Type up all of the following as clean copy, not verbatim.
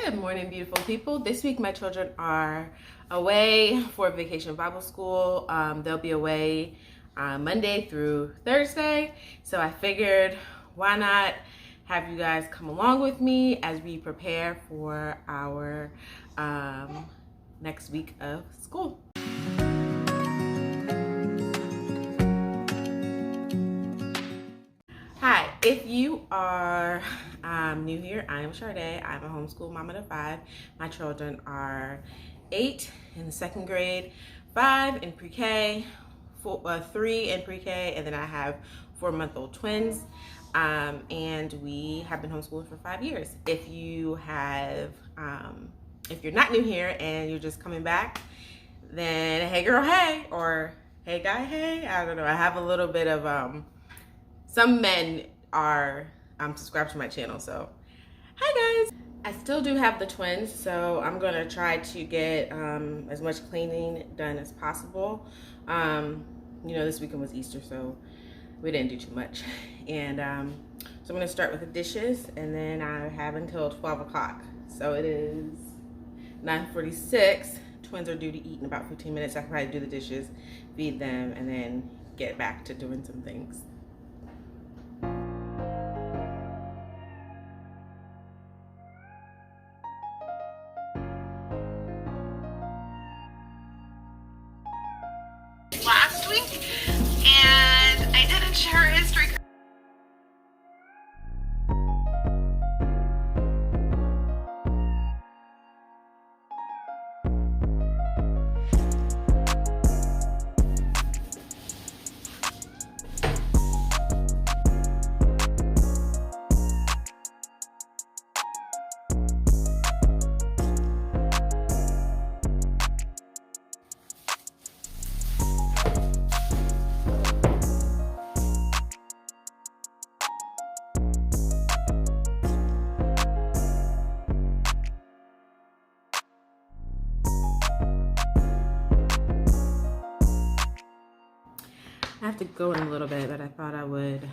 Good morning, beautiful people. This week my children are away for vacation Bible school. They'll be away Monday through Thursday. So I figured, why not have you guys come along with me as we prepare for our next week of school. Hi, if you are new here, I am Shardae. I'm a homeschool mom of 5. My children are 8 in the 2nd grade, 5 in pre-K, 3 in pre-K, and then I have 4-month-old twins. And we have been homeschooling for 5 years. If you have, if you're not new here and you're just coming back, then hey girl, hey, or hey guy, hey. I don't know. I have a little bit of some men are subscribed to my channel, so hi guys. I still do have the twins, so I'm gonna try to get as much cleaning done as possible. You know, this weekend was Easter, so we didn't do too much. And so I'm gonna start with the dishes, and then I have until 12 o'clock. So it is 9:46. Twins are due to eat in about 15 minutes. I can probably do the dishes, feed them, and then get back to doing some things. Last week, and I didn't share history. I have to go in a little bit, but I thought I would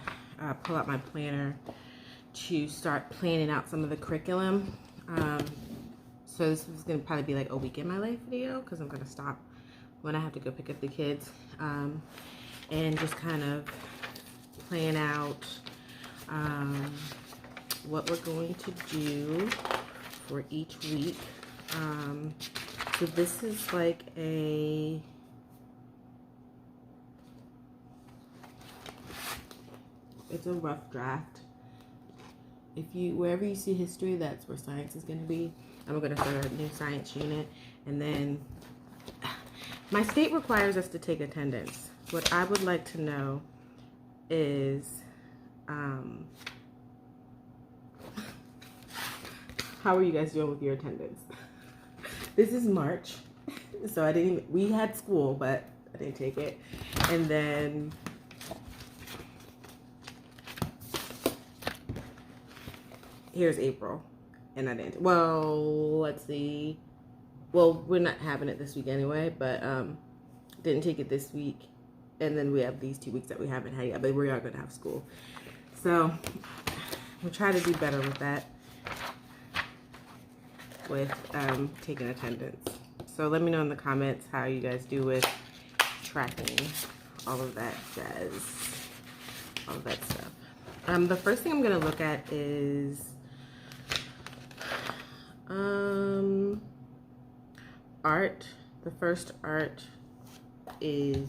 pull out my planner to start planning out some of the curriculum. So this is going to probably be like a week in my life video, because I'm going to stop when I have to go pick up the kids, and just kind of plan out what we're going to do for each week. So this is like it's a rough draft. If you, wherever you see history, that's where science is going to be. I'm going to start a new science unit. And then my state requires us to take attendance. What I would like to know is how are you guys doing with your attendance? This is March, so I didn't even, we had school, but I didn't take it. And then here's April, and I didn't. Well, let's see. Well, we're not having it this week anyway, but didn't take it this week. And then we have these 2 weeks that we haven't had yet, but we are going to have school. So we'll try to do better with that, with taking attendance. So let me know in the comments how you guys do with tracking all of that jazz, all of that stuff. The first thing I'm going to look at is art. The first art is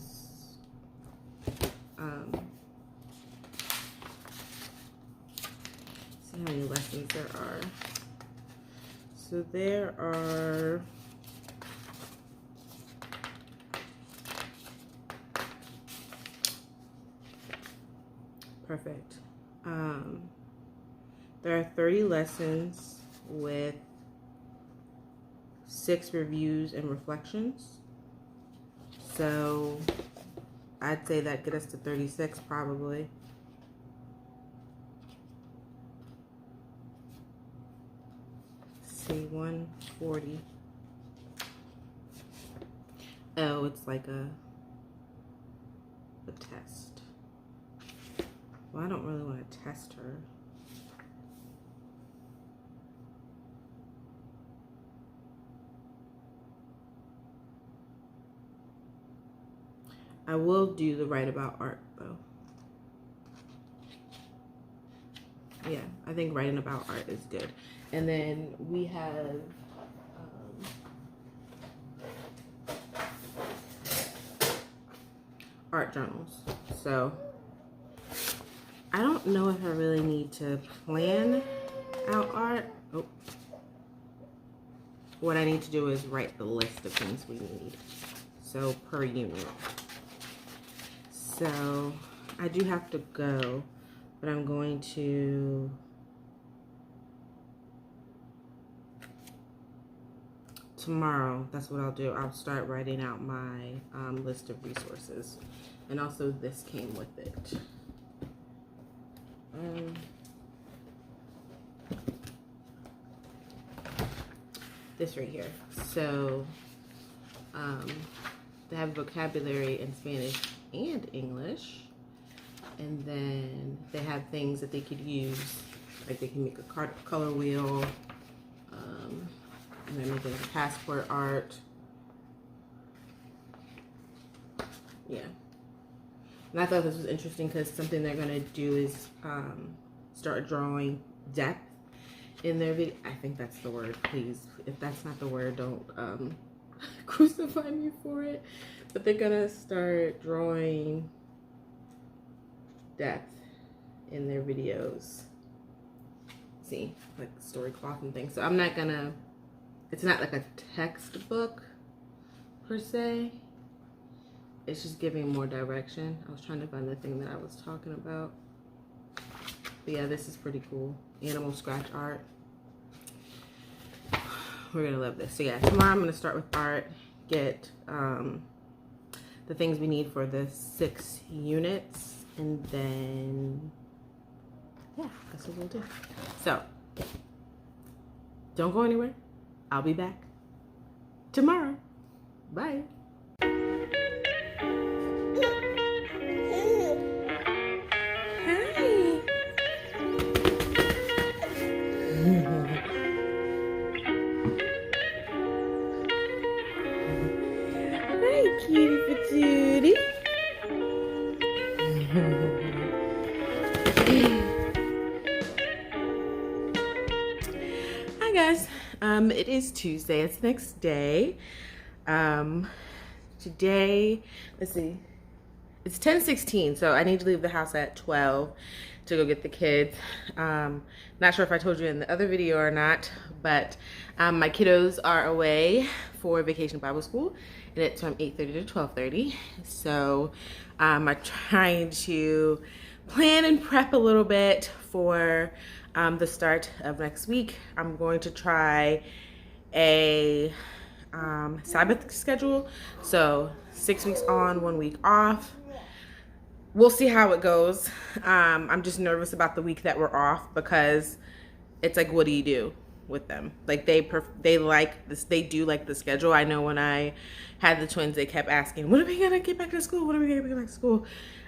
see how many lessons there are. So there are perfect. There are 30 lessons with 6 reviews and reflections. So I'd say that get us to 36 probably. Let's see, 140. Oh, it's like a test. Well, I don't really want to test her. I will do the write about art though. Yeah, I think writing about art is good. And then we have art journals. So I don't know if I really need to plan out art. Oh. What I need to do is write the list of things we need. So per unit. So I do have to go, but I'm going to tomorrow, that's what I'll do. I'll start writing out my list of resources. And also this came with it. This right here. So they have vocabulary in Spanish and English. And then they have things that they could use. Like they can make a color wheel. And they're making passport art. Yeah. And I thought this was interesting because something they're going to do is start drawing depth in their video. I think that's the word, please. If that's not the word, don't crucify me for it. But they're going to start drawing depth in their videos. See, like story cloth and things. So I'm not going to, it's not like a textbook per se. It's just giving more direction. I was trying to find the thing that I was talking about. But yeah, this is pretty cool. Animal scratch art. We're gonna love this. So yeah, tomorrow I'm gonna start with art, get the things we need for the 6 units, and then yeah, that's what we'll do. So don't go anywhere. I'll be back tomorrow. Bye. Cutie patootie. Hi guys. It is Tuesday. It's the next day. Today, let's see. It's 10:16, so I need to leave the house at 12 to go get the kids. Not sure if I told you in the other video or not, but my kiddos are away for Vacation Bible School, and it's from 8:30 to 12:30. So I'm trying to plan and prep a little bit for the start of next week. I'm going to try a Sabbath schedule, so 6 weeks on, 1 week off. We'll see how it goes. I'm just nervous about the week that we're off because it's like, what do you do with them? Like they like this, they do like the schedule. I know when I had the twins, they kept asking, when are we gonna get back to school? When are we gonna get back to school?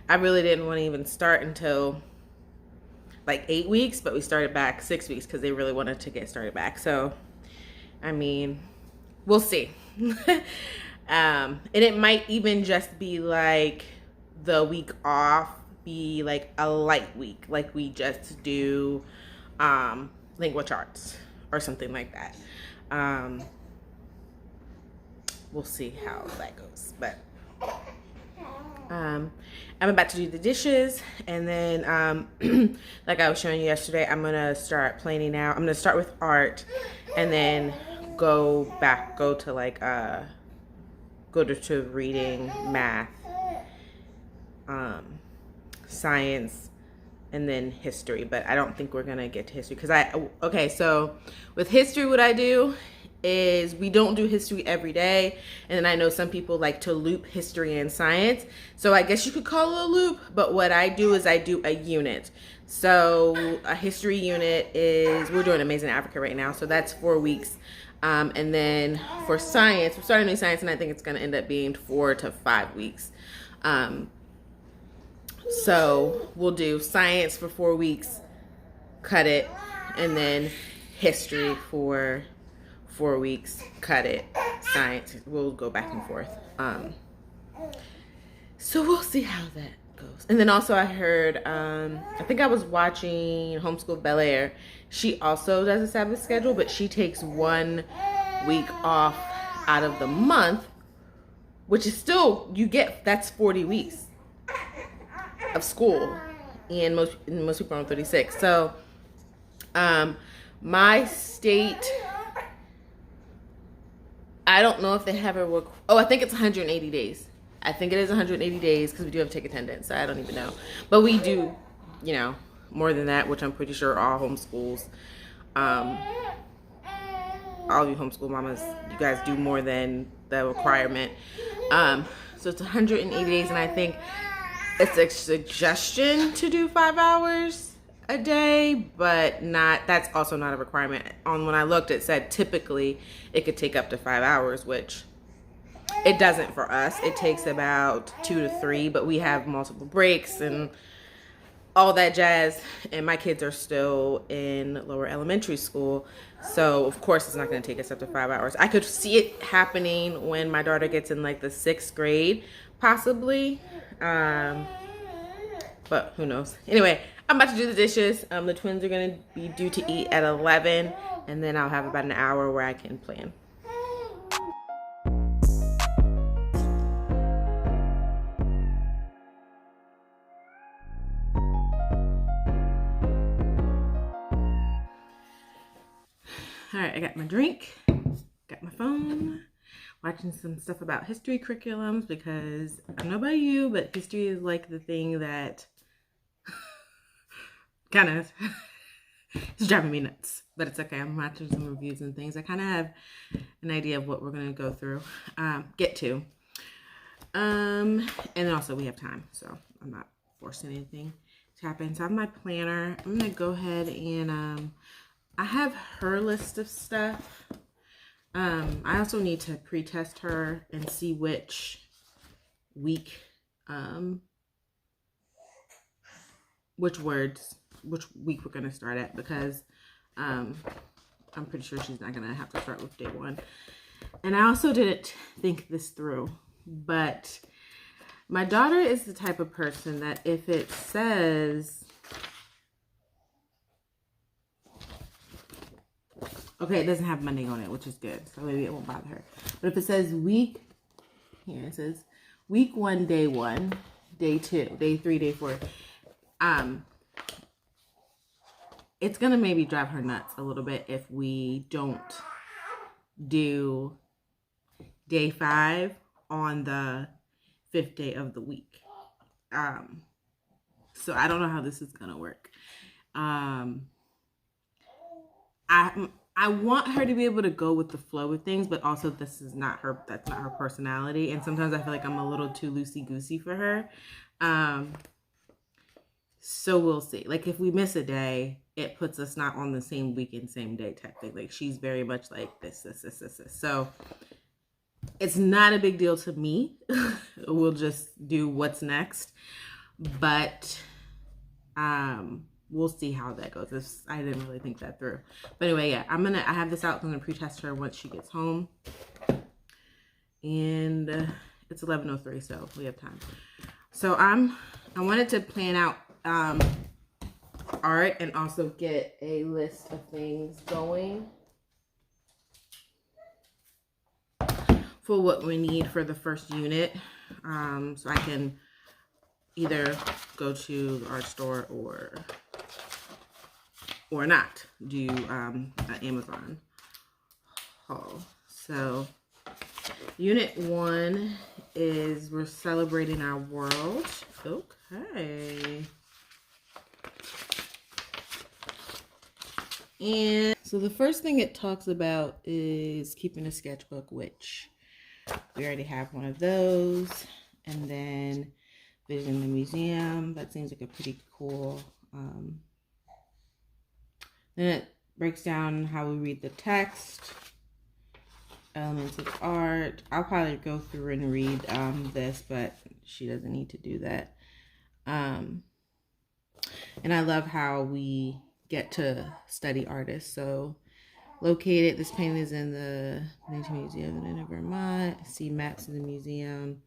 I really didn't want to even start until like 8 weeks, but we started back 6 weeks because they really wanted to get started back. So, I mean, we'll see. And it might even just be like the week off be like a light week, like we just do language arts or something like that. We'll see how that goes, but I'm about to do the dishes, and then like I was showing you yesterday, I'm gonna start planning out. I'm gonna start with art and then go to like go to reading, math, science, and then history. But I don't think we're gonna get to history because so with history, what I do is we don't do history every day, and then I know some people like to loop history and science, so I guess you could call it a loop. But what I do is I do a unit. So a history unit is, we're doing Amazing Africa right now, so that's 4 weeks. And then for science, we're starting new science, and I think it's going to end up being 4 to 5 weeks. So we'll do science for 4 weeks, cut it, and then history for 4 weeks, cut it, science. We'll go back and forth. So we'll see how that goes. And then also I heard, I think I was watching Homeschool Bel Air. She also does a Sabbath schedule, but she takes 1 week off out of the month, which is still, that's 40 weeks of school. And most people are on 36. So my state, I don't know if they have I think it's 180 days. I think it is 180 days because we do have to take attendance. So I don't even know. But we do, more than that, which I'm pretty sure all homeschools, all you homeschool mamas, you guys do more than the requirement. So it's 180 days, and I think it's a suggestion to do 5 hours a day, but that's also not a requirement. When I looked, it said typically it could take up to 5 hours, which it doesn't for us. It takes about 2 to 3, but we have multiple breaks and all that jazz. And my kids are still in lower elementary school. So of course it's not going to take us up to 5 hours. I could see it happening when my daughter gets in like the 6th grade, possibly. But who knows? Anyway, I'm about to do the dishes. The twins are going to be due to eat at 11. And then I'll have about an hour where I can plan. All right, I got my drink, got my phone, watching some stuff about history curriculums because I don't know about you, but history is like the thing that kind of is driving me nuts. But it's okay. I'm watching some reviews and things. I kind of have an idea of what we're going to go through, get to. And then also we have time, so I'm not forcing anything to happen. So I have my planner. I'm going to go ahead and I have her list of stuff. I also need to pre-test her and see which week, which week we're gonna start at, because I'm pretty sure she's not gonna have to start with day 1. And I also didn't think this through, but my daughter is the type of person that if it says, okay, it doesn't have Monday on it, which is good. So maybe it won't bother her. But if it says it says week 1, day 1, day 2, day 3, day 4. It's going to maybe drive her nuts a little bit if we don't do day 5 on the 5th day of the week. So I don't know how this is going to work. I want her to be able to go with the flow with things, but also that's not her personality. And sometimes I feel like I'm a little too loosey-goosey for her. So we'll see. Like if we miss a day, it puts us not on the same weekend, same day type thing. Like she's very much like this. So it's not a big deal to me. We'll just do what's next. But we'll see how that goes. I didn't really think that through. But anyway, yeah, I have this out. I'm gonna pre-test her once she gets home. And it's 11:03, so we have time. So I wanted to plan out art and also get a list of things going for what we need for the first unit. So I can either go to the art store or not do an Amazon haul. So unit 1 is we're celebrating our world. Okay. And so the first thing it talks about is keeping a sketchbook, which we already have one of those. And then visiting the museum. That seems like a pretty cool. Then it breaks down how we read the text, elements of art. I'll probably go through and read this, but she doesn't need to do that. And I love how we get to study artists. So located, this painting is in the Nature Museum in Vermont. See maps in the museum.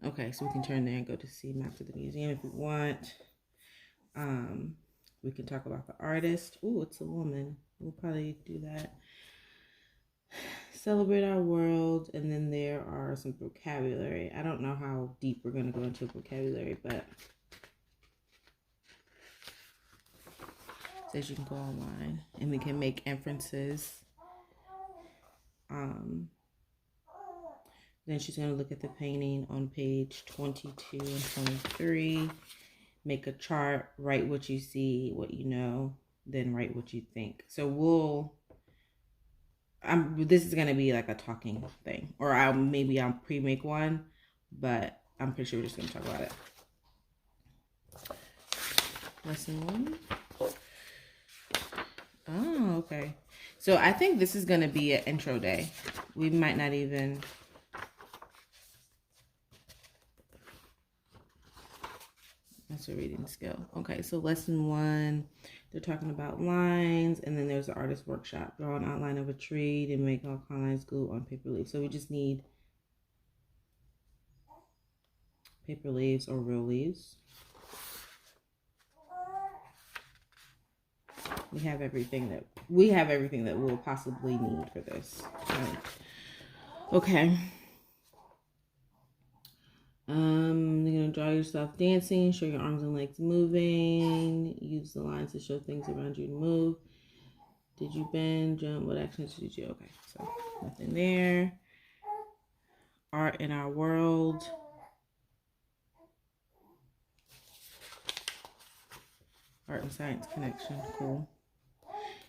Okay, so we can turn there and go to see maps of the museum if we want. We can talk about the artist. Ooh, it's a woman. We'll probably do that. Celebrate our world, and then there are some vocabulary. I don't know how deep we're going to go into vocabulary, but it says you can go online and we can make inferences. Then she's going to look at the painting on page 22 and 23. Make a chart, write what you see, what you know, then write what you think. So this is going to be like a talking thing. Or I'll pre-make one, but I'm pretty sure we're just going to talk about it. Lesson 1. Oh, okay. So I think this is going to be an intro day. We might not even... That's a reading skill. Okay, so lesson 1, they're talking about lines, and then there's the artist workshop. Draw an outline of a tree and make all lines glue on paper leaves. So we just need paper leaves or real leaves. We have everything that we'll possibly need for this. Right. Okay. You're gonna draw yourself dancing, show your arms and legs moving, use the lines to show things around you to move. Did you bend, jump? What actions did you do? Okay, so nothing there. Art in our world. Art and science connection, cool.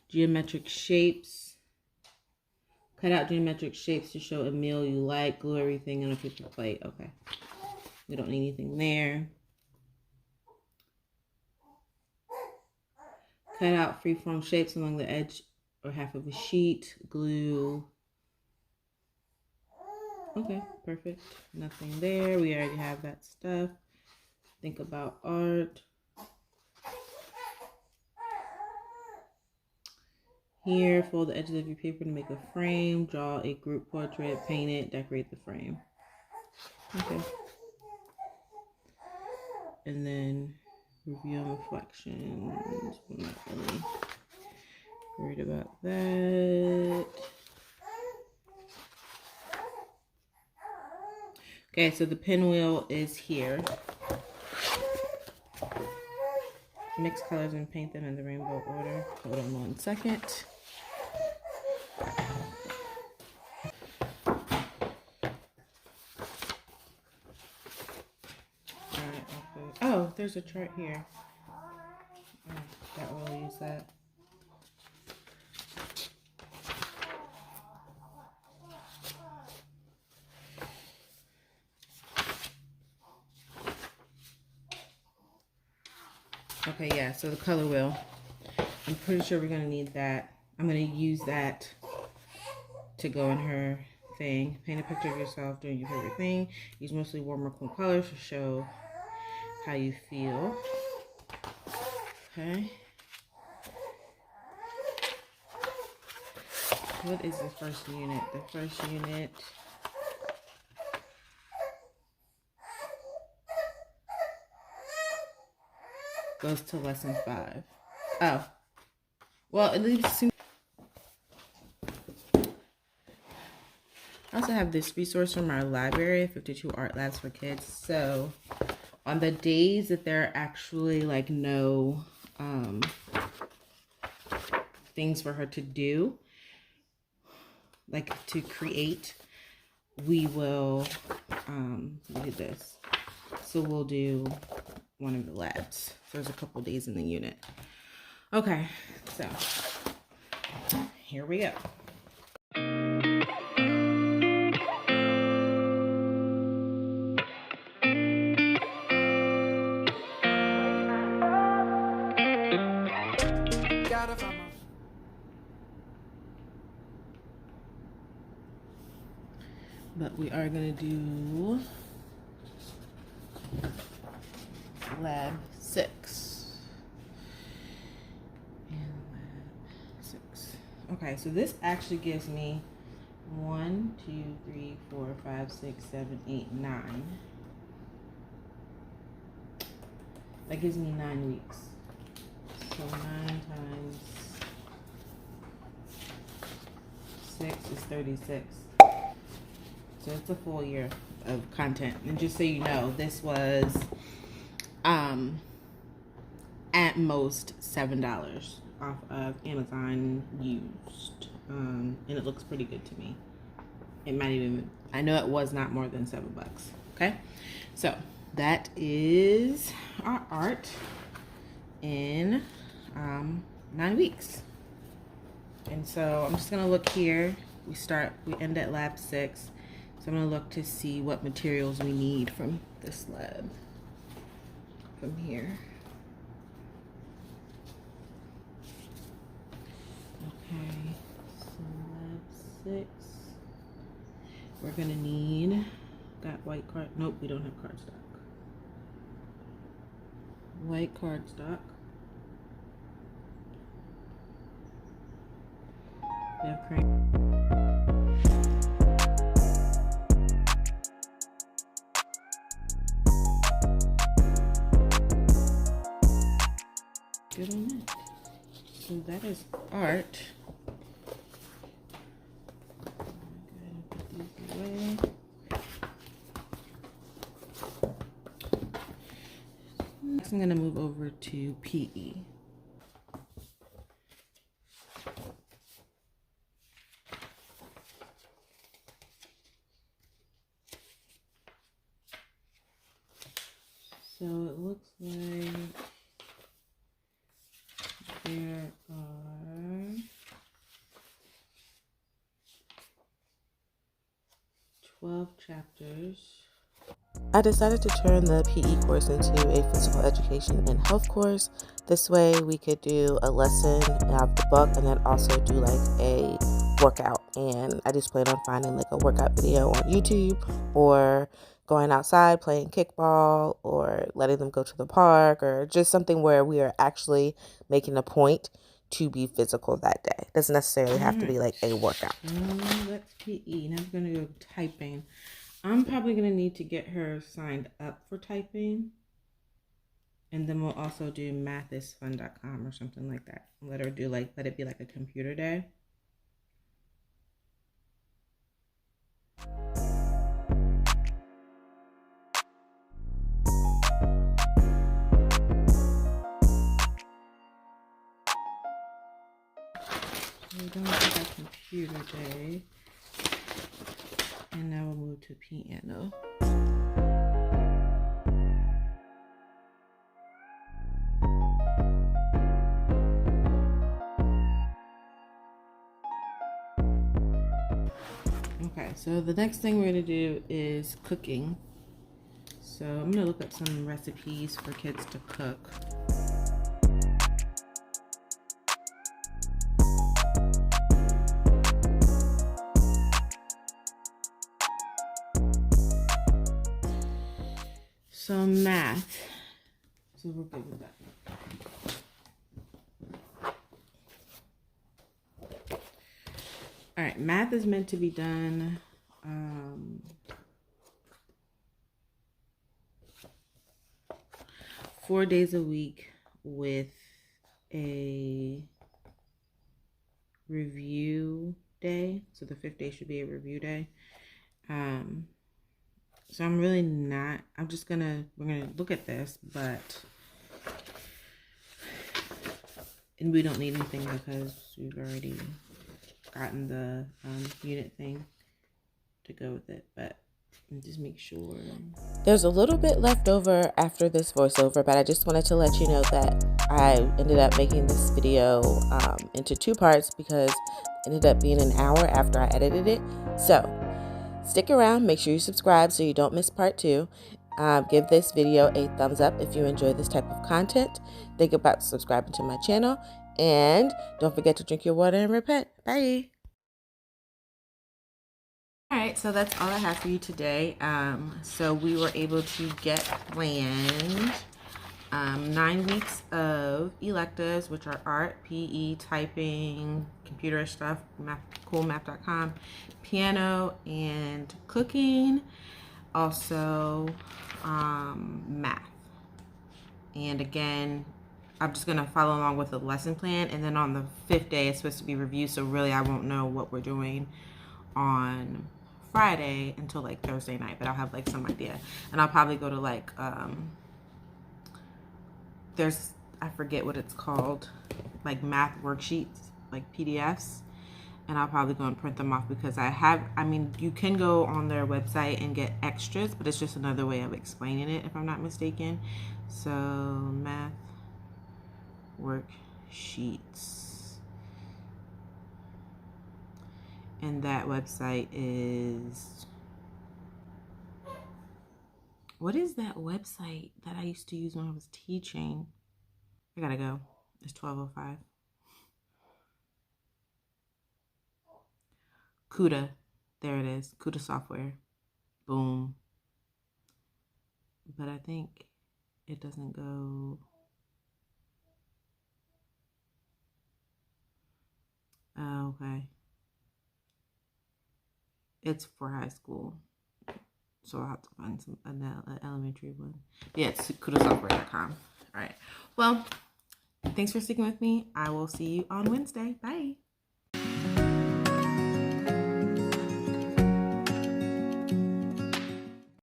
Geometric shapes. Cut out geometric shapes to show a meal you like. Glue everything on a paper plate. Okay. We don't need anything there. Cut out freeform shapes along the edge or half of a sheet. Glue. Okay, perfect. Nothing there. We already have that stuff. Think about art. Here, fold the edges of your paper to make a frame. Draw a group portrait. Paint it. Decorate the frame. Okay. And then review and reflections. I'm not really worried about that. Okay, so the pinwheel is here. Mix colors and paint them in the rainbow order. Hold on 1 second. Oh, there's a chart here. Oh, that will use that. Okay, yeah, so the color wheel. I'm pretty sure we're going to need that. I'm going to use that to go in her thing. Paint a picture of yourself doing your favorite thing. Use mostly warm or cool colors to show how you feel. Okay. What is the first unit? The first unit goes to lesson 5. Oh. Well, at least I also have this resource from our library, 52 Art Labs for Kids. So on the days that there are actually like no things for her to do, like to create, we will do this. So we'll do one of the labs. So there's a couple days in the unit. Okay, so here we go. But we are going to do lab 6. And lab 6. Okay, so this actually gives me 1, 2, 3, 4, 5, 6, 7, 8, 9. That gives me 9 weeks. So 9 times 6 is 36. So it's a full year of content. And just so you know, this was at most $7 off of Amazon used. And it looks pretty good to me. It might even, I know it was not more than $7. Okay, so that is our art in 9 weeks. And so I'm just gonna look here. We end at lab 6. So I'm gonna look to see what materials we need from this lab from here. Okay, so lab 6. We're gonna need, got white card, nope, we don't have cardstock. White cardstock. We have crayon. Good on that. So that is art. Next, I'm going to move over to PE. So it looks like there are 12 chapters. I decided to turn the PE course into a physical education and health course. This way we could do a lesson of the book and then also do like a workout. And I just plan on finding like a workout video on YouTube or going outside playing kickball or letting them go to the park or just something where we are actually making a point to be physical that day. It doesn't necessarily have to be like a workout. That's PE. Now we're going to go typing. I'm probably going to need to get her signed up for typing. And then we'll also do mathisfun.com or something like that. Let her do like, let it be like a computer day. We're going to do that computer day. And now we'll move to piano. Okay, so the next thing we're going to do is cooking. So I'm going to look up some recipes for kids to cook. So math. So we're good with that. All right, math is meant to be done 4 days a week with a review day. So the 5th day should be a review day. So I'm really not, we're gonna look at this, and we don't need anything because we've already gotten the unit thing to go with it, but just make sure. There's a little bit left over after this voiceover, but I just wanted to let you know that I ended up making this video into 2 parts because it ended up being an hour after I edited it. So stick around, make sure you subscribe so you don't miss part 2. Give this video a thumbs up if you enjoy this type of content. Think about subscribing to my channel, and don't forget to drink your water and repent. Bye. All right, so that's all I have for you today. So we were able to get planned 9 weeks of electives, which are art, PE, typing, computer stuff, coolmath.com, piano, and cooking. Also, math. And again, I'm just going to follow along with the lesson plan. And then on the 5th day, it's supposed to be review. So really, I won't know what we're doing on Friday until like Thursday night. But I'll have like some idea. And I'll probably go to like, I forget what it's called, like math worksheets, like PDFs. And I'll probably go and print them off because you can go on their website and get extras, but it's just another way of explaining it if I'm not mistaken. So math worksheets. And that website is, what is that website that I used to use when I was teaching? I gotta go. It's 12:05. CUDA. There it is. CUDA software. Boom. But I think it doesn't go. Oh, okay. It's for high school. So I'll have to find an elementary one. Yeah, it's kudasoftware.com. All right. Well, thanks for sticking with me. I will see you on Wednesday. Bye.